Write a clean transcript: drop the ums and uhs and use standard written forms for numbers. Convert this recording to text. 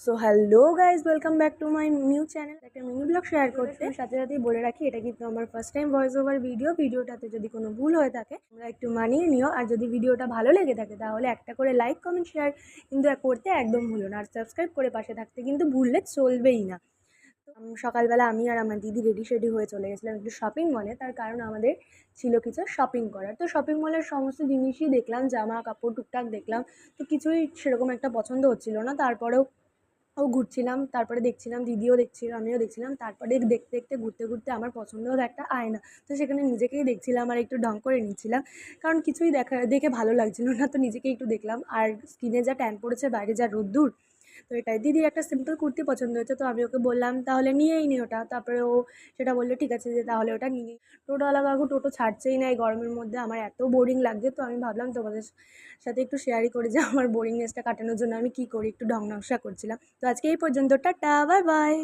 So hello guys, welcome back to my new channel. একটা mini blog share করতে সাথে সাথেই বলে রাখি, এটা কিন্তু আমার ফার্স্ট টাইম ভয়েস ওভার ভিডিওটাতে যদি কোনো ভুল হয়ে থাকে তোমরা একটু মানিয়ে নিও। আর যদি ভিডিওটা ভালো লেগে থাকে তাহলে একটা করে লাইক, কমেন্ট, শেয়ার কিন্তু করতে একদম ভুলো না। আর সাবস্ক্রাইব করে পাশে থাকতে কিন্তু ভুললে চলবেই না। সকালবেলা আমি আর আমার দিদি রেডি হয়ে চলে গেছিলাম একটু শপিং মলে। তার কারণ আমাদের ছিল কিছু শপিং করার। তো শপিং মলের সমস্ত জিনিসই দেখলাম, জামা কাপড় টুকটাক দেখলাম। তো কিছুই সেরকম একটা পছন্দ হচ্ছিল না। তারপরেও ঘুরছিলাম, তারপরে দেখছিলাম, দিদিও দেখছিল, আমিও দেখছিলাম। তারপরে দেখতে দেখতে ঘুরতে ঘুরতে আমার পছন্দ হলো একটা আয়না। তো সেখানে নিজেকেই দেখছিলাম আর একটু ঢং করে নিচ্ছিলাম, কারণ কিছুই দেখে ভালো লাগছিল না। তো নিজেকে একটু দেখলাম, আর স্কিনে যা ট্যান পড়েছে, বাইরে যা রোদ্দুর। তো এটাই, দিদির একটা সিম্পল কুর্তি পছন্দ হয়েছে, তো আমি ওকে বললাম তাহলে নিয়েই নি ওটা। তারপরে ও সেটা বললো ঠিক আছে, যে তাহলে ওটা নিয়ে। টোটোওয়ালা কাকু টোটো ছাড়ছেই না এই গরমের মধ্যে। আমার এত বোরিং লাগছে, তো আমি ভাবলাম তোমাদের সাথে একটু শেয়ারই করে যে আমার বোরিংনেসটা কাটানোর জন্য আমি কী করি, একটু ঢং নকশা করছিলাম। তো আজকে এই পর্যন্ত, টাটা, বাই বাই।